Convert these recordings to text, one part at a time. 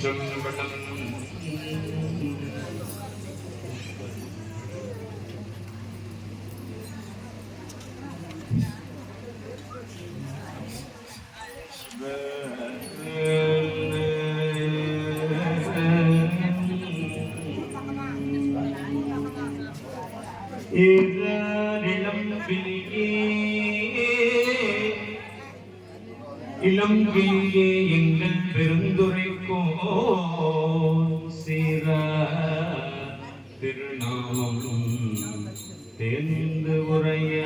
திருச்சிற்றம்பலம். இளங்கிங்கே எங்கள் பெருந்துரைக்கோ சீர திருநாமம் தேர்ந்து உரைய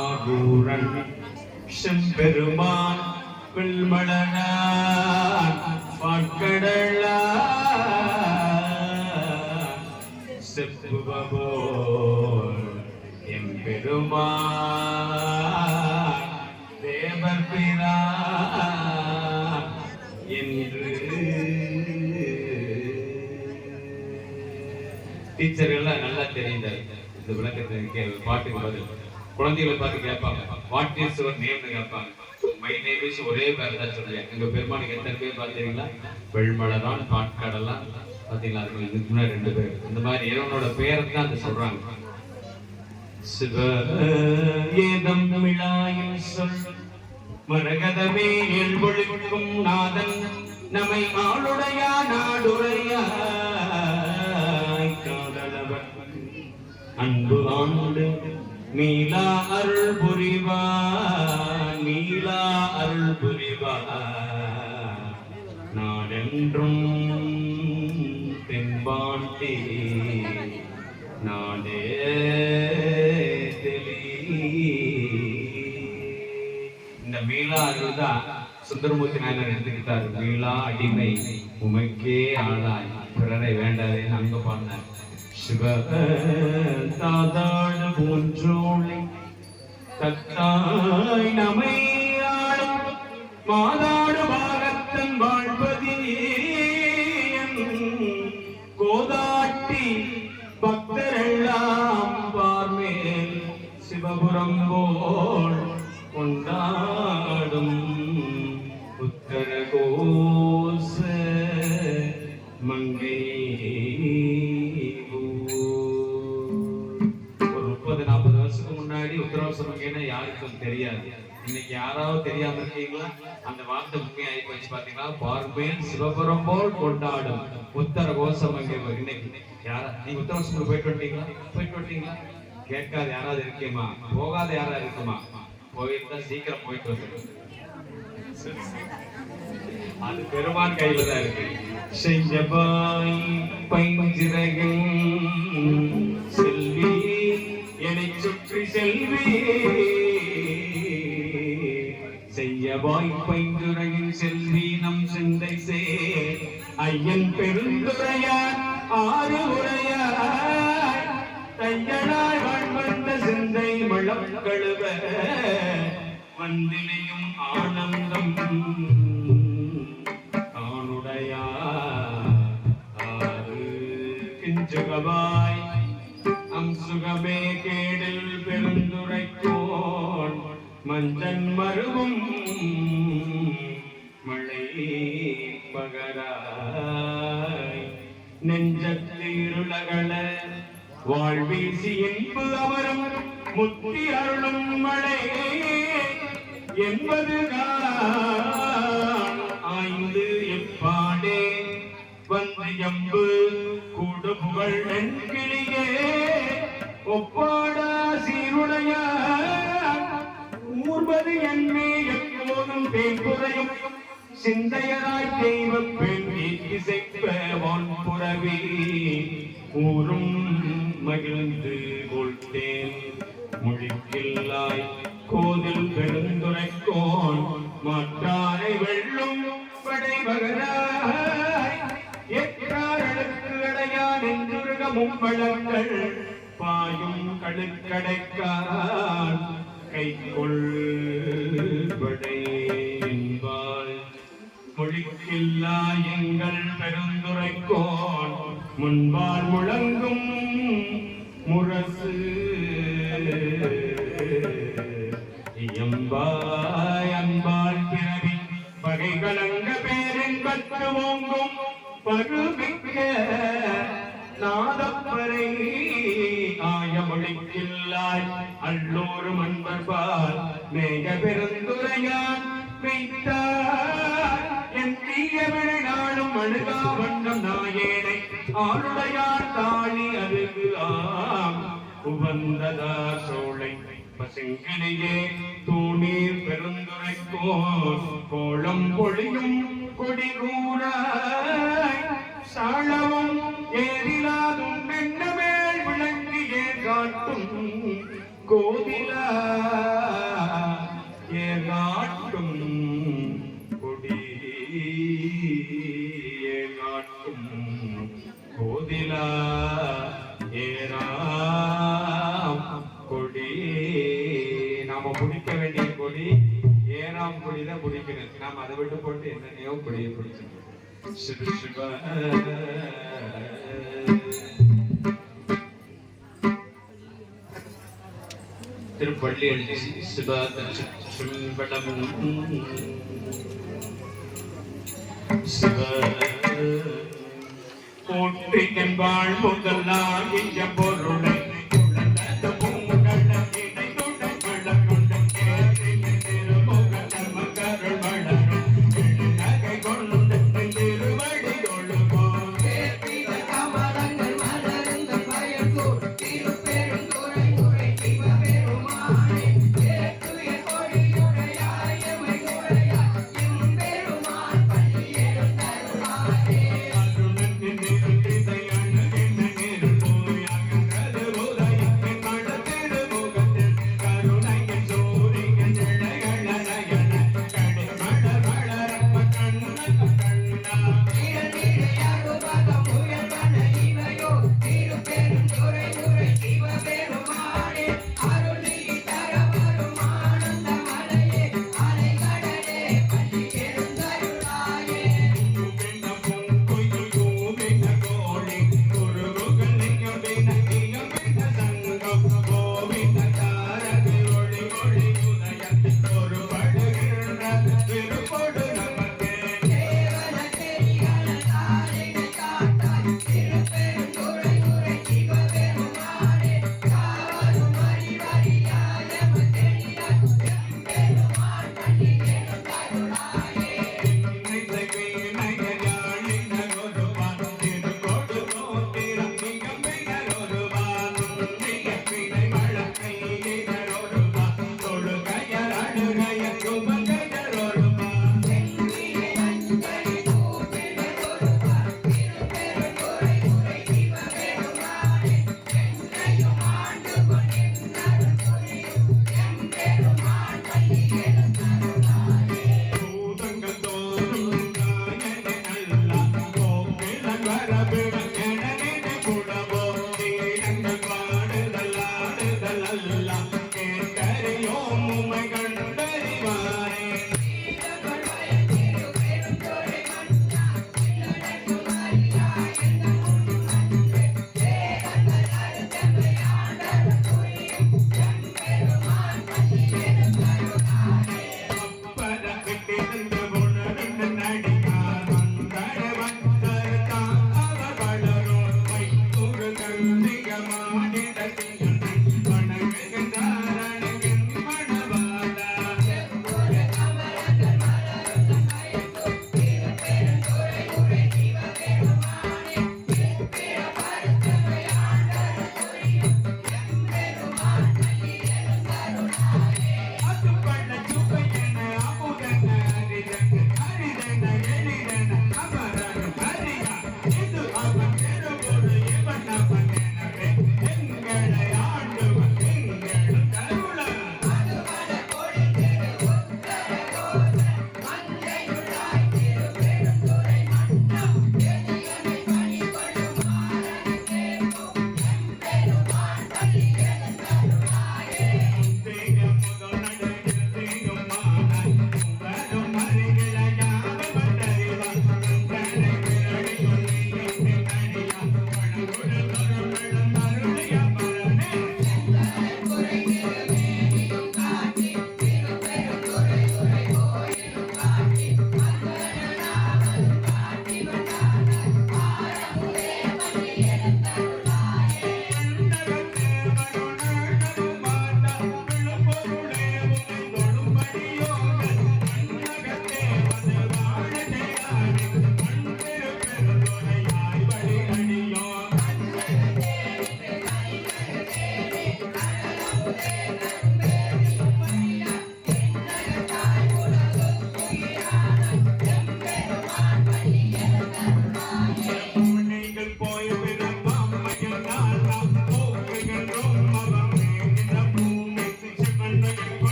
ஆகூரன் செம்பெருமான் வெள்மலனான் பாட்கடலா செப்புபோல் எம்பெருமான் தேவர் பிரான் என்று டீச்சர்கள்லாம் நல்லா தெரிந்த இந்த விளக்கத்தை பாட்டுக்கு பதில் குழந்தைகளை பார்த்து கேட்பாங்க. வாட் இஸ் யுவர் நேம்னு கேட்பாங்க. மை நேம் இஸ் ஒரே பேர் தான் சொல்லுவேன். எங்க பெருமானுக்கு எத்தனை பேர் பார்த்தீங்களா? வெள்மலரான் பாட்கடலாம் பார்த்தீங்களா? அதுக்கு இதுக்கு முன்னாடி 2 பேர். இந்த மாதிரி இறைவனோட பெயரை தான் அந்த சொல்றாங்க. சிவ ஏதம் தமிழாயின் சொல் மரகதமே எழுபொழிக்கும் நாதன் நம்மை ஆளுடையா நாடுடையா காதலவர் அன்பு ஆண்டு மீளா அருள் புரிவார் மீளா அருள் புரிவார் நாடென்றும் தென்பாண்டி நாடே இந்த மீளா அருள் தான் சுந்தரமூர்த்தி நாயனார் எடுத்துக்கிட்டார். மீளா அடிமை உமைக்கே ஆளாய் பிறரை வேண்டாதேன்னு அங்க பாடினார். சிவ தாதாடு போன்றோளை தத்தாய் நமை ஆளும் மாதாடு பாகத்தன் வாழ்பதி கோதாட்டி பக்தரெல்லாம் பார்மேல் சிவபுரம் போல் கொண்டாடும் உத்தர கோச மங்கை. ஒரு 30-40 வருஷத்துக்கு முன்னாடி உத்தரவாச மங்கைன்னா யாருக்கும் தெரியாது. இன்னைக்கு யாராவது தெரியாம இருக்கீங்களா? அந்த வார்த்தை உண்மையாகி போச்சு பாத்தீங்களா? பார்மேல் சிவபுரம் போல் கொண்டாடும் உத்தர கோச மங்கை. இன்னைக்கு யாரா நீங்க உத்தரவாசத்துக்கு போயிட்டு வந்துட்டீங்களா? கேட்காத யாராவது இருக்கேமா? போகாத யாராவது இருக்குமா? போயிருந்தா சீக்கிரம் போயிட்டு வந்து. அது பெருமான் கையில தான் இருக்கு. செய்யபாய் பைஞ்சிறகின் செல்வி என்னை சுற்றி செல்வி செய்யபாய் பைஞ்சுரகின் செல்வி நம் சிந்தை சே ஐயன் பெருந்துரையார் ஆறு உரையார் தையனாய் வாழ்வந்த சிந்தை மழம் கழுவ வந்திலையும் ஆனந்தம் கிஞ்சுகவாய் அம்சுகமே கேடில் பெருந்துரைக்கோன் மஞ்சன் மருவும் மழை பகராய் நெஞ்சத்தீருளகள வாழ்வீசி என்பு அவரும் முத்தி அருளும் மழை என்பது ஆய்ந்து எப்பாடே வந்து எம்பு கூடு புகழ் என்கிளியே ஒப்பாடா சீருடைய ஊர்வது என்னே எப்போதும் தேய்புறையும் சிந்தையராய் தெய்வ பெண் இசைப்ப வான்புறவி ஊரும் மகிழ்ந்து கொள்தேன் மொழிக்கில்லாய் கோதில் பெருந்துரைக்கோன் மாற்றாரை வெள்ளும் படைவகராய் ஏற்றார்களுக்கு அடையான் என்றுருகமும் வளங்கள் பாயும் கடுக்கடைக்கான் கை கொள்படை என்பாள் மொழிக்கில்லா எங்கள் பெருந்துரைக்கோன் முன்பால் முழங்கும் முரசு எம்பாய் அன்பால் பரிகலங்க பேரின்பத்து ஓங்கும் பருமிக்க நாதப்பரை ஆயமொழிக்கில்லாய் அல்லோரும் அன்பர்பால் மேக பெருந்துரையான் மெய்த்தார் என் தீயவினை நாளும் அணுகா வண்ணம் நாயேனை ஆளுடையார் தாழி அருகு ஆம் உவந்ததா சோலை பசுங்கிலேயே தூணீர் பெருந்துரைக்கோர் கோலம் பொழியும் கொடிகூராய் சாளவும் ஏறிலாதும் மென்னமேல் விளங்கியே காட்டும் கோதிலா ஏகாட்டும் கொடி ஏகாட்டும் கோதிலா ஏறாம் கொடி. நாம பிடிக்க வேண்டிய கொடி ஏறாம் கொடிதான் பிடிக்கணும். நாம அதை விட்டு போட்டு என்னென்னையோ கொடியை பிடிச்சிருக்கோம். சிவ சிவ திருப்பள்ளி எழுதி சிவ சிம்படம் சிவ போற்றி என்பாள் முதலாகிய பொருளை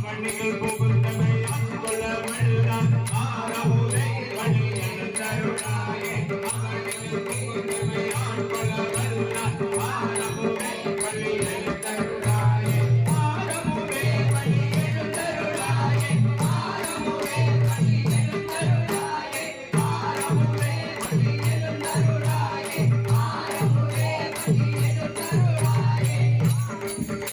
அவனிகள் புகுந்தமை கொள்ள வல்லான் ஆரமுதை வழி எழுந்தருளாயே அவனிகள் புகுந்தமை கொள்ள வல்லான்